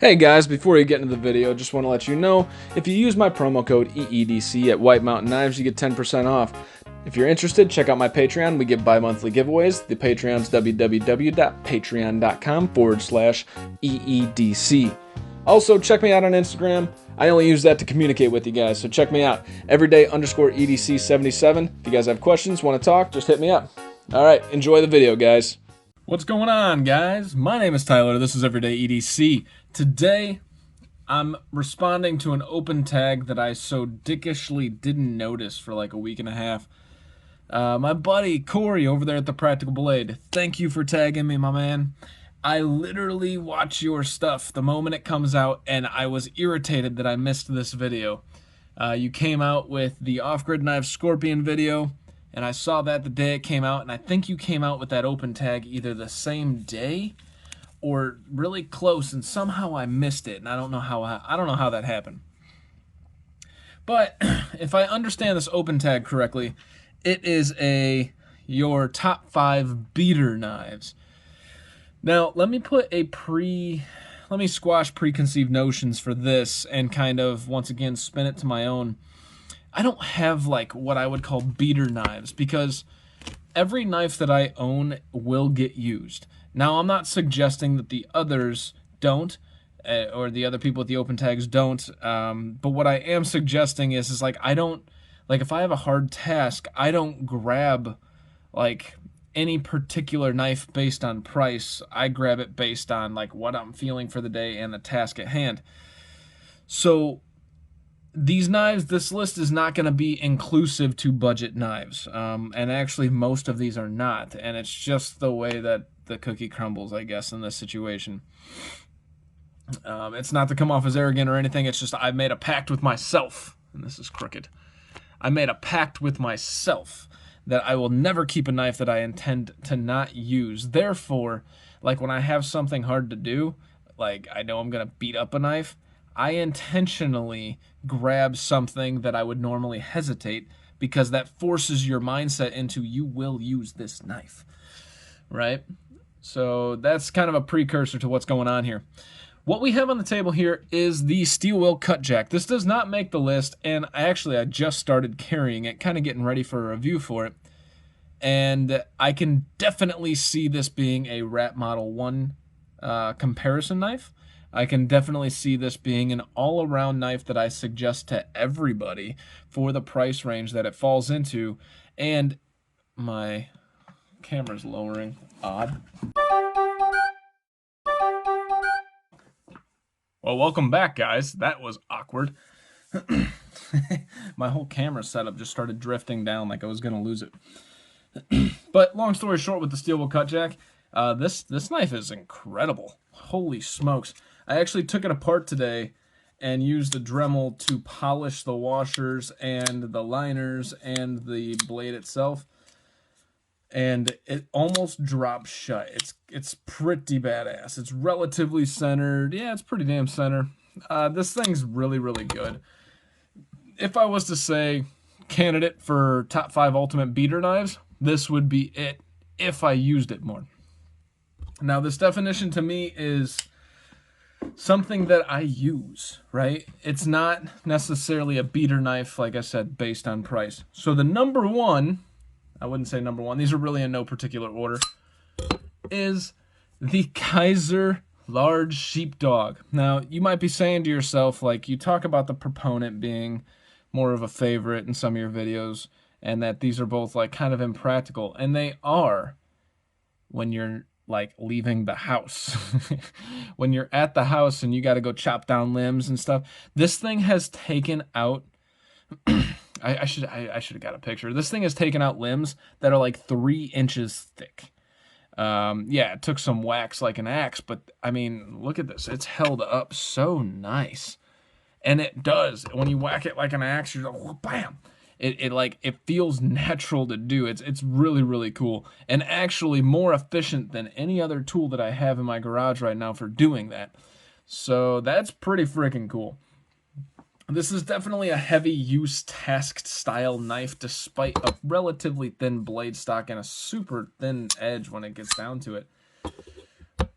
Hey guys, before you get into the video, just want to let you know, if you use my promo code EEDC at White Mountain Knives, you get 10% off. If you're interested, check out my Patreon. We give bi-monthly giveaways. The Patreon's www.patreon.com/EEDC. Also, check me out on Instagram. I only use that to communicate with you guys, so check me out. Everyday_EDC77. If you guys have questions, want to talk, just hit me up. Alright, enjoy the video, guys. What's going on, guys? My name is Tyler. This is Everyday EDC. Today, I'm responding to an open tag that I so dickishly didn't notice for like a week and a half. My buddy Corey over there at the Practical Blade, thank you for tagging me, my man. I literally watch your stuff the moment it comes out, and I was irritated that I missed this video. You came out with the Off-Grid Knife Scorpion video, and I saw that the day it came out, and I think you came out with that open tag either the same day or really close, and somehow I missed it, and I don't know how that happened. But if I understand this open tag correctly, it is your top 5 beater knives. Now, let me squash preconceived notions for this and kind of once again spin it to my own. I don't have like what I would call beater knives because every knife that I own will get used. Now, I'm not suggesting that the others don't, or the other people with the open tags don't, but what I am suggesting is like I don't, like if I have a hard task, I don't grab like any particular knife based on price. I grab it based on like what I'm feeling for the day and the task at hand. So these knives, this list is not going to be inclusive to budget knives, and actually most of these are not, and it's just the way that the cookie crumbles, I guess, in this situation. It's not to come off as arrogant or anything, it's just I made a pact with myself, and this is crooked. I made a pact with myself that I will never keep a knife that I intend to not use. Therefore, like when I have something hard to do, like I know I'm going to beat up a knife, I intentionally grab something that I would normally hesitate because that forces your mindset into you will use this knife, right? So that's kind of a precursor to what's going on here. What we have on the table here is the steel wheel cut jack. This does not make the list, and I just started carrying it, kind of getting ready for a review for it. And I can definitely see this being a Rat Model 1 comparison knife. I can definitely see this being an all-around knife that I suggest to everybody for the price range that it falls into. And my camera's lowering. Odd. Well, welcome back, guys. That was awkward. My whole camera setup just started drifting down like I was going to lose it. But long story short, with the steel wheel cut jack, this knife is incredible. Holy smokes. I actually took it apart today and used a Dremel to polish the washers and the liners and the blade itself. And it almost dropped shut. It's pretty badass. It's relatively centered. Yeah, it's pretty damn center. This thing's really, really good. If I was to say candidate for top 5 ultimate beater knives, this would be it if I used it more. Now, this definition to me is something that I use, right? It's not necessarily a beater knife, like I said, based on price. So the number one, I wouldn't say number one, these are really in no particular order, is the Kaiser large sheepdog. Now, you might be saying to yourself, like, you talk about the proponent being more of a favorite in some of your videos, and that these are both, like, kind of impractical. And they are when you're, like, leaving the house. When you're at the house and you got to go chop down limbs and stuff. This thing has taken out... I should have got a picture. This thing has taken out limbs that are like 3 inches thick. Yeah, it took some wax like an axe, but I mean, look at this. It's held up so nice. And it does. When you whack it like an axe, you're like, bam. It feels natural to do. It's really, really cool. And actually more efficient than any other tool that I have in my garage right now for doing that. So that's pretty freaking cool. This is definitely a heavy use tasked style knife despite a relatively thin blade stock and a super thin edge when it gets down to it.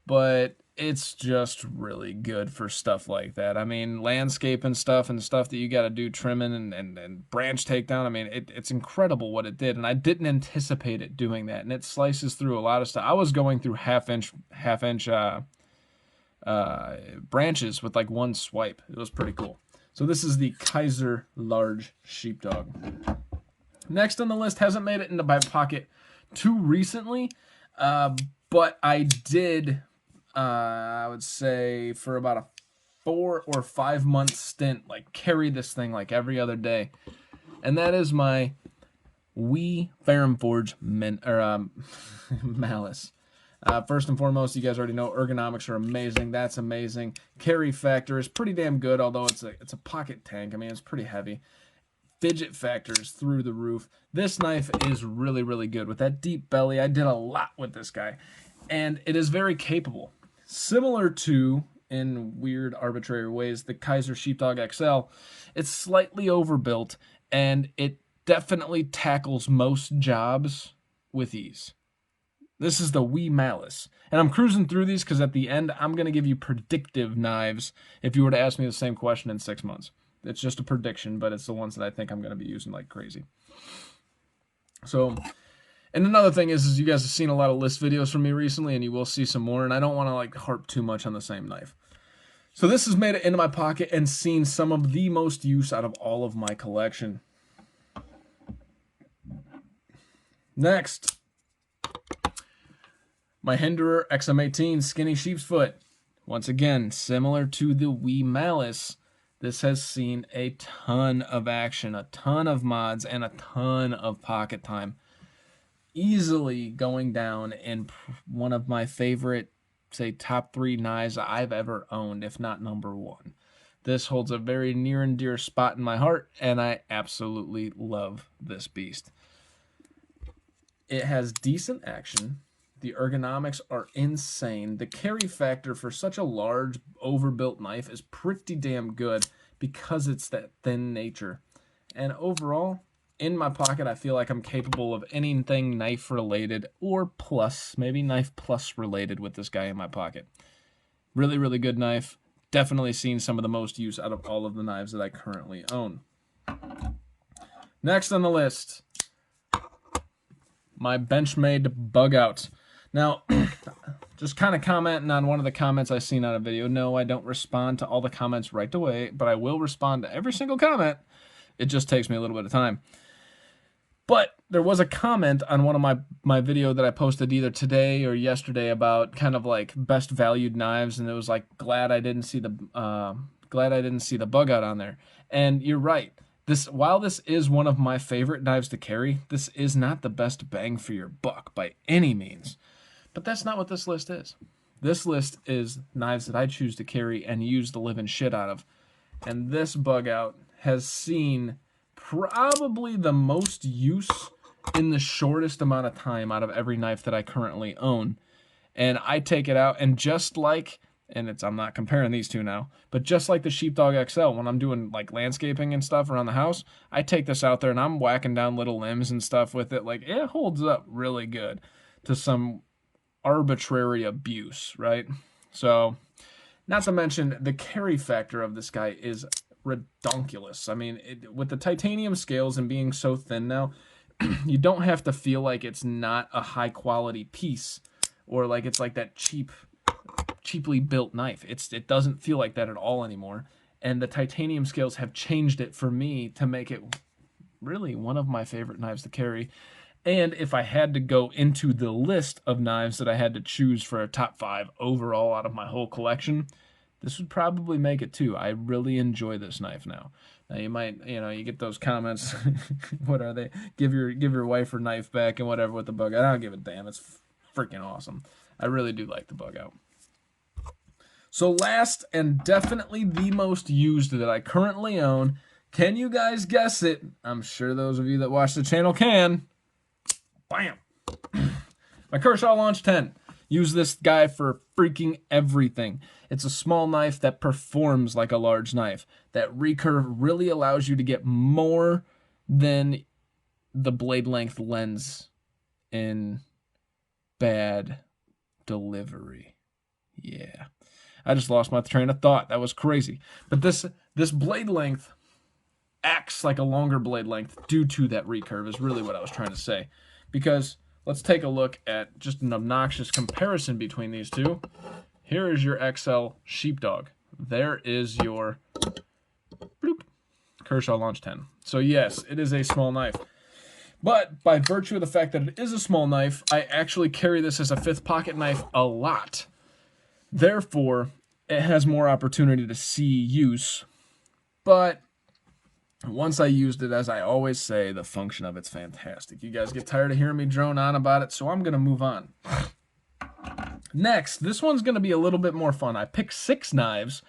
But it's just really good for stuff like that. I mean, landscape and stuff that you got to do trimming and branch takedown. I mean, it's incredible what it did, and I didn't anticipate it doing that. And it slices through a lot of stuff. I was going through half inch branches with like one swipe. It was pretty cool. So this is the Kaiser large sheepdog. Next on the list, hasn't made it into my pocket too recently, but I did. I would say for about a 4 or 5 month stint, like carry this thing like every other day, and that is my Wee Ferrum Forge Malice. First and foremost, you guys already know ergonomics are amazing. That's amazing. Carry factor is pretty damn good, although it's a pocket tank. I mean, it's pretty heavy. Fidget factor is through the roof. This knife is really, really good. With that deep belly, I did a lot with this guy, and it is very capable. Similar to, in weird arbitrary ways, the Kaiser Sheepdog XL, it's slightly overbuilt, and it definitely tackles most jobs with ease. This is the Wee Malice. And I'm cruising through these because at the end, I'm going to give you predictive knives if you were to ask me the same question in 6 months. It's just a prediction, but it's the ones that I think I'm going to be using like crazy. So... And another thing is you guys have seen a lot of list videos from me recently, and you will see some more, and I don't want to like harp too much on the same knife. So this has made it into my pocket and seen some of the most use out of all of my collection. Next, my Hinderer XM18 Skinny Sheep's Foot. Once again, similar to the Wee Malice, this has seen a ton of action, a ton of mods, and a ton of pocket time. Easily going down in one of my favorite, say, top 3 knives I've ever owned, if not #1. This holds a very near and dear spot in my heart, and I absolutely love this beast. It has decent action. The ergonomics are insane. The carry factor for such a large, overbuilt knife is pretty damn good because it's that thin nature. And overall, in my pocket, I feel like I'm capable of anything knife related or plus, maybe knife plus related with this guy in my pocket. Really, really good knife. Definitely seen some of the most use out of all of the knives that I currently own. Next on the list, my Benchmade Bug Out. Now, just kind of commenting on one of the comments I seen on a video. No, I don't respond to all the comments right away, but I will respond to every single comment. It just takes me a little bit of time. But there was a comment on one of my video that I posted either today or yesterday about kind of like best valued knives, and it was like glad I didn't see the Bug Out on there. And you're right. While this is one of my favorite knives to carry, this is not the best bang for your buck by any means. But that's not what this list is. This list is knives that I choose to carry and use the living shit out of. And this Bug Out has seen probably the most use in the shortest amount of time out of every knife that I currently own. And I take it out, and just like, I'm not comparing these two now, but just like the Sheepdog XL, when I'm doing like landscaping and stuff around the house, I take this out there and I'm whacking down little limbs and stuff with it. Like, it holds up really good to some arbitrary abuse, right? So, not to mention the carry factor of this guy is redonkulous. I mean, with the titanium scales and being so thin now, you don't have to feel like it's not a high quality piece or like it's like that cheaply built knife. It doesn't feel like that at all anymore. And the titanium scales have changed it for me to make it really one of my favorite knives to carry. And if I had to go into the list of knives that I had to choose for a top 5 overall out of my whole collection, this would probably make it too. I really enjoy this knife now. Now you might, you get those comments. What are they? Give your wife her knife back and whatever with the Bug Out. I don't give a damn. It's freaking awesome. I really do like the Bug Out. So last and definitely the most used that I currently own. Can you guys guess it? I'm sure those of you that watch the channel can. Bam! My Kershaw Launch 10. Use this guy for freaking everything. It's a small knife that performs like a large knife. That recurve really allows you to get more than the blade length lens in bad delivery. Yeah. I just lost my train of thought. That was crazy. But this blade length acts like a longer blade length due to that recurve is really what I was trying to say. Because let's take a look at just an obnoxious comparison between these two. Here is your XL Sheepdog. There is your bloop, Kershaw Launch 10. So yes, it is a small knife. But by virtue of the fact that it is a small knife, I actually carry this as a 5th pocket knife a lot. Therefore, it has more opportunity to see use. But once I used it, as I always say, the function of it's fantastic. You guys get tired of hearing me drone on about it, so I'm going to move on. Next, this one's going to be a little bit more fun. I picked 6 knives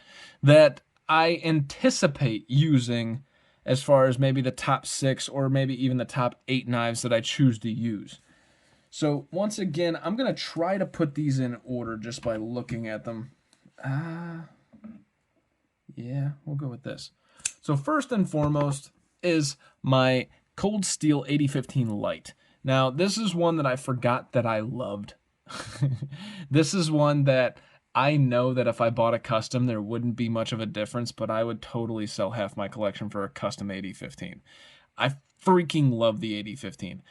that I anticipate using as far as maybe the top 6 or maybe even the top 8 knives that I choose to use. So once again, I'm going to try to put these in order just by looking at them. Yeah, we'll go with this. So first and foremost is my Cold Steel 8015 Light. Now, this is one that I forgot that I loved. This is one that I know that if I bought a custom, there wouldn't be much of a difference, but I would totally sell half my collection for a custom 8015. I freaking love the 8015.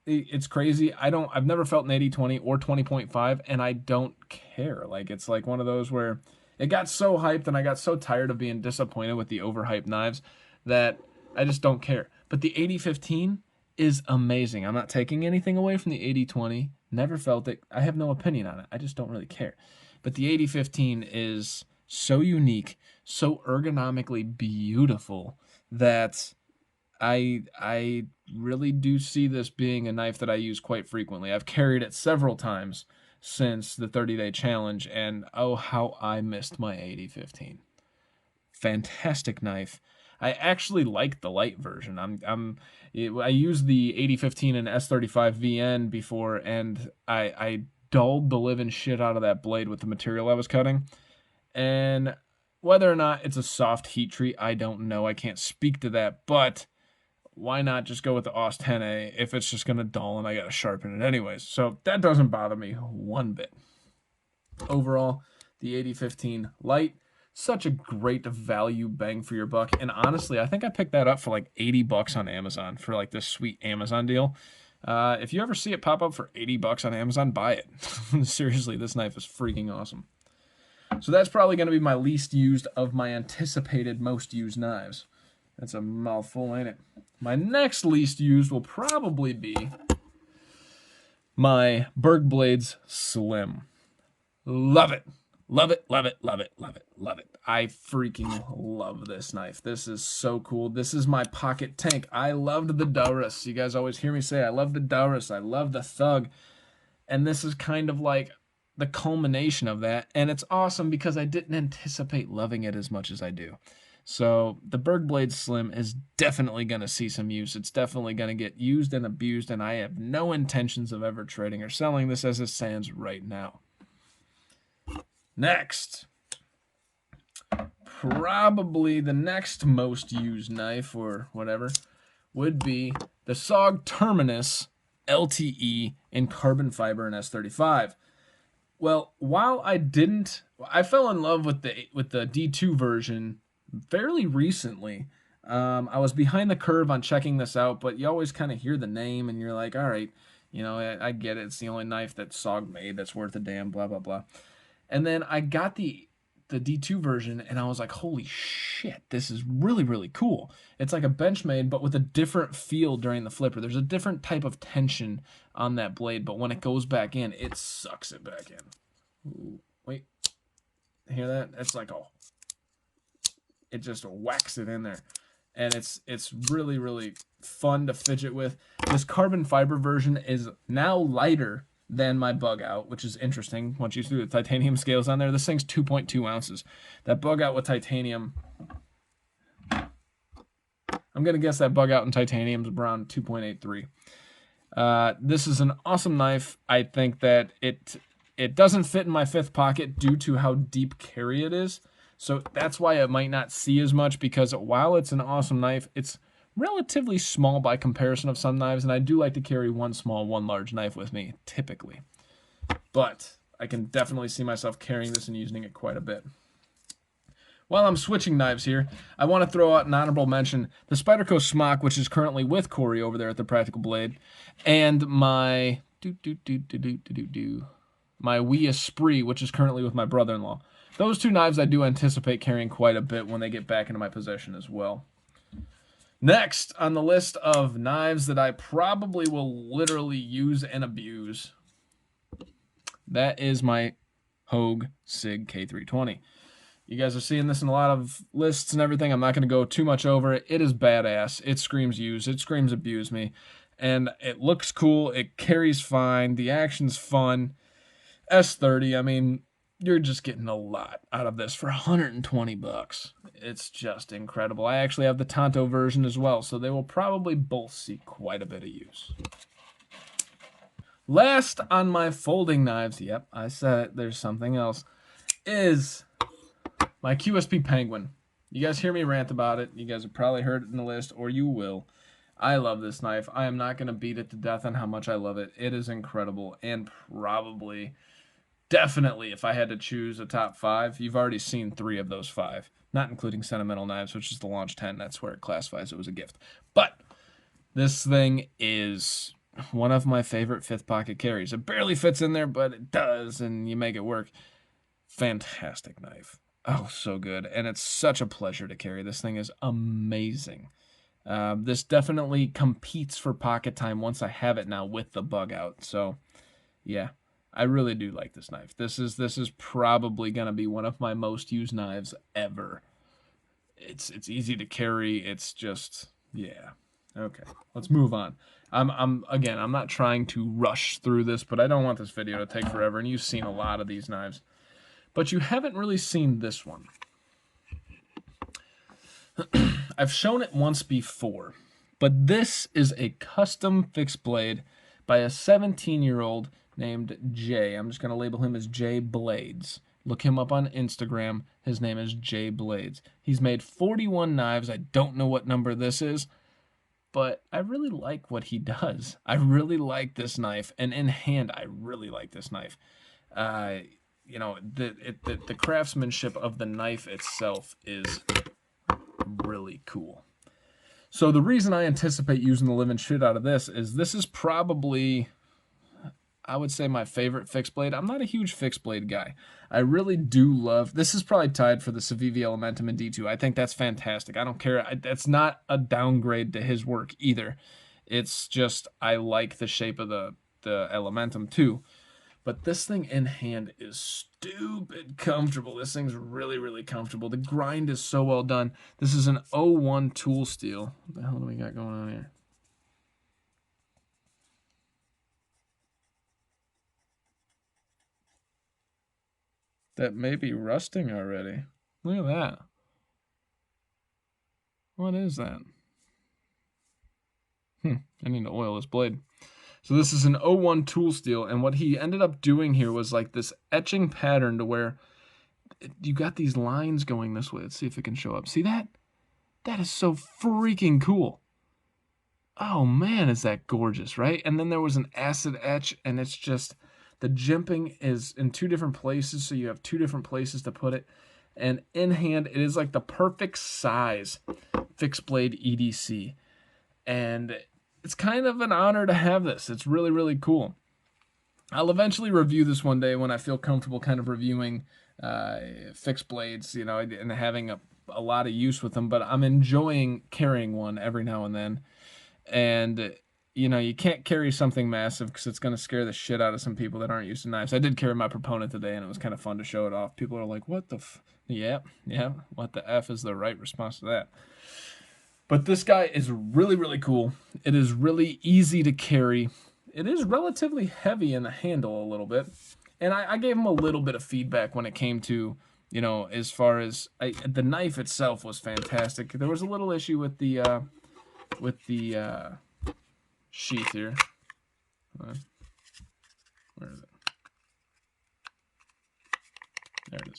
It's crazy. I've never felt an 8020 or 20.5, and I don't care. Like, it's like one of those where it got so hyped and I got so tired of being disappointed with the overhyped knives that I just don't care. But the 8015 is amazing. I'm not taking anything away from the 8020. Never felt it. I have no opinion on it. I just don't really care. But the 8015 is so unique, so ergonomically beautiful that I really do see this being a knife that I use quite frequently. I've carried it several times since the 30-day challenge, and oh, how I missed my 8015. Fantastic knife. I actually like the light version. I used the 8015 and S35 VN before, and I dulled the living shit out of that blade with the material I was cutting. And whether or not it's a soft heat treat, I don't know. I can't speak to that, but why not just go with the AUS 10A if it's just going to dull and I got to sharpen it anyways? So that doesn't bother me one bit. Overall, the 8015 Light, such a great value bang for your buck. And honestly, I think I picked that up for like 80 bucks on Amazon for like this sweet Amazon deal. If you ever see it pop up for 80 bucks on Amazon, buy it. Seriously, this knife is freaking awesome. So that's probably going to be my least used of my anticipated most used knives. That's a mouthful, ain't it? My next least used will probably be my Berg Blades Slim. Love it. Love it, love it, love it, love it, love it. I freaking love this knife. This is so cool. This is my pocket tank. I loved the Durus. You guys always hear me say I love the Durus. I love the Thug. And this is kind of like the culmination of that. And it's awesome because I didn't anticipate loving it as much as I do. So the Berg Blades Slim is definitely going to see some use. It's definitely going to get used and abused, and I have no intentions of ever trading or selling this as it stands right now. Next, probably the next most used knife or whatever would be the SOG Terminus LTE in carbon fiber and S35. Well, while I fell in love with the D2 version fairly recently. I was behind the curve on checking this out, but you always kind of hear the name and you're like, all right, you know, I get it. It's the only knife that SOG made that's worth a damn, blah, blah, blah. And then I got the D2 version and I was like, holy shit, this is really, really cool. It's like a Benchmade, but with a different feel during the flipper. There's a different type of tension on that blade, but when it goes back in, it sucks it back in. Ooh, wait, hear that? It's like, oh, it just whacks it in there. And it's really, really fun to fidget with. This carbon fiber version is now lighter than my bug out, which is interesting. Once you see the titanium scales on there, this thing's 2.2 ounces. That bug out with titanium, I'm going to guess that bug out in titanium is around 2.83. This is an awesome knife. I think that it doesn't fit in my 5th pocket due to how deep carry it is. So that's why it might not see as much, because while it's an awesome knife, it's relatively small by comparison of some knives, and I do like to carry one small, one large knife with me, typically. But I can definitely see myself carrying this and using it quite a bit. While I'm switching knives here, I want to throw out an honorable mention. The Spyderco Smock, which is currently with Corey over there at the Practical Blade, and my my Qsp, which is currently with my brother-in-law. Those two knives I do anticipate carrying quite a bit when they get back into my possession as well. Next on the list of knives that I probably will literally use and abuse, that is my Hogue Sig K320. You guys are seeing this in a lot of lists and everything. I'm not going to go too much over it. It is badass. It screams use. It screams abuse me. And it looks cool. It carries fine. The action's fun. S30, I mean, you're just getting a lot out of this for 120 bucks. It's just incredible. I actually have the Tonto version as well, so they will probably both see quite a bit of use. Last on my folding knives, yep, I said it, there's something else, is my Qsp Penguin. You guys hear me rant about it. You guys have probably heard it in the list, or you will. I love this knife. I am not going to beat it to death on how much I love it. It is incredible, and probably, definitely, if I had to choose a top 5, you've already seen 3 of those 5, not including Sentimental Knives, which is the Launch 10. That's where it classifies it was a gift. But this thing is one of my favorite 5th pocket carries. It barely fits in there, but it does, and you make it work. Fantastic knife. Oh, so good. And it's such a pleasure to carry. This thing is amazing. This definitely competes for pocket time once I have it now with the bug out. So, yeah, I really do like this knife. This is probably going to be one of my most used knives ever. It's easy to carry. It's just, yeah. Okay, let's move on. I'm not trying to rush through this, but I don't want this video to take forever, and you've seen a lot of these knives. But you haven't really seen this one. I've shown it once before, but this is a custom fixed blade by a 17-year-old named Jay. I'm just going to label him as Jay Blades. Look him up on Instagram. His name is Jay Blades. He's made 41 knives. I don't know what number this is, but I really like what he does. I really like this knife, and in hand, I really like this knife. You know, the craftsmanship of the knife itself is really cool. So the reason I anticipate using the living shit out of this is probably, I would say, my favorite fixed blade. I'm not a huge fixed blade guy. I really do love, this is probably tied for the Civivi Elementum in D2. I think that's fantastic. I don't care. That's not a downgrade to his work either. It's just, I like the shape of the Elementum too. But this thing in hand is stupid comfortable. This thing's really, really comfortable. The grind is so well done. This is an 01 tool steel. What the hell do we got going on here? That may be rusting already. Look at that. What is that? I need to oil this blade. So this is an 01 tool steel, and what he ended up doing here was like this etching pattern to where you got these lines going this way. Let's see if it can show up. See that? That is so freaking cool. Oh man, is that gorgeous, right? And then there was an acid etch, and it's just, the jimping is in 2 different places, so you have 2 different places to put it. And in hand, it is like the perfect size fixed blade EDC. And it's kind of an honor to have this. It's really, really cool. I'll eventually review this one day when I feel comfortable kind of reviewing fixed blades, you know, and having a lot of use with them. But I'm enjoying carrying one every now and then. And, you know, you can't carry something massive because it's going to scare the shit out of some people that aren't used to knives. I did carry my Proponent today, and it was kind of fun to show it off. People are like, what the f... Yeah, what the F is the right response to that? But this guy is really, really cool. It is really easy to carry. It is relatively heavy in the handle a little bit. And I gave him a little bit of feedback when it came to, you know, as far as... the knife itself was fantastic. There was a little issue with the sheath here. Where is it? There it is.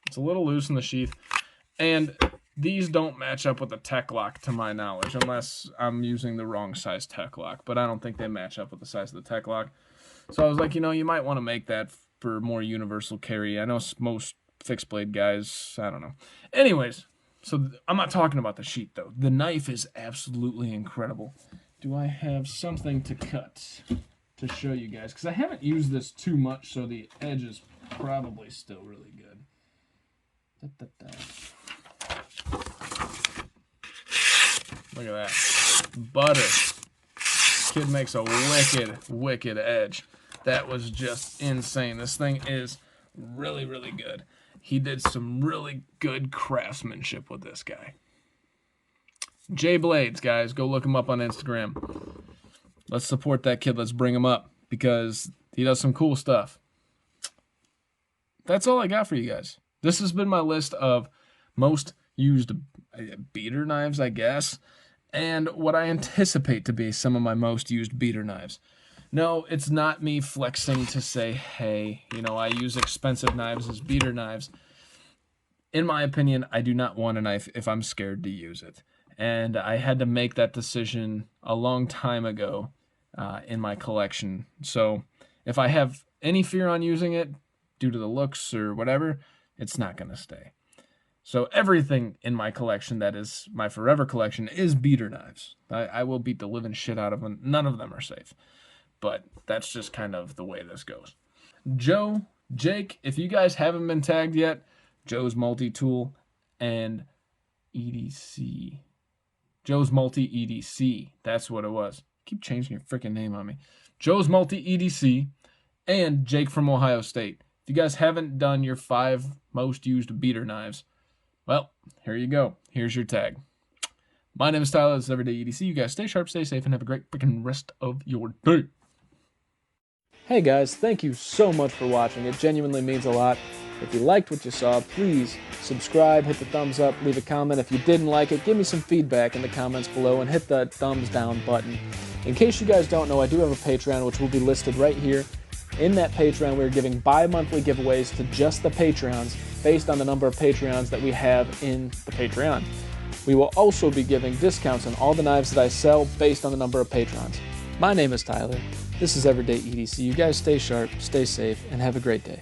It's a little loose in the sheath. And these don't match up with the tech lock, to my knowledge, unless I'm using the wrong size tech lock. But I don't think they match up with the size of the tech lock. So I was like, you know, you might want to make that for more universal carry. I know most fixed blade guys, I don't know. Anyways, so I'm not talking about the sheath though. The knife is absolutely incredible. Do I have something to cut to show you guys? Because I haven't used this too much, so the edge is probably still really good. Look at that. Butter. Kid makes a wicked edge. That was just insane. This thing is really, really good. He did some really good craftsmanship with this guy. J Blades, guys, go look him up on Instagram. Let's support that kid. Let's bring him up because he does some cool stuff. That's all I got for you guys. This has been my list of most used beater knives, I guess, and what I anticipate to be some of my most used beater knives. No, it's not me flexing to say, hey, you know, I use expensive knives as beater knives. In my opinion, I do not want a knife if I'm scared to use it. And I had to make that decision a long time ago in my collection. So if I have any fear on using it due to the looks or whatever, it's not going to stay. So everything in my collection that is my forever collection is beater knives. I will beat the living shit out of them. None of them are safe. But that's just kind of the way this goes. Joe, Jake, if you guys haven't been tagged yet, Joe's Multi-Tool and EDC. Joe's Multi-EDC. That's what it was. Keep changing your freaking name on me. Joe's Multi-EDC and Jake from Ohio State. If you guys haven't done your 5 most used beater knives, well, here you go. Here's your tag. My name is Tyler. This is Everyday EDC. You guys stay sharp, stay safe, and have a great freaking rest of your day. Hey guys, thank you so much for watching. It genuinely means a lot. If you liked what you saw, please subscribe, hit the thumbs up, leave a comment. If you didn't like it, give me some feedback in the comments below and hit the thumbs down button. In case you guys don't know, I do have a Patreon, which will be listed right here. In that Patreon, we're giving bi-monthly giveaways to just the Patreons based on the number of Patreons that we have in the Patreon. We will also be giving discounts on all the knives that I sell based on the number of patrons. My name is Tyler. This is Everyday EDC. You guys stay sharp, stay safe, and have a great day.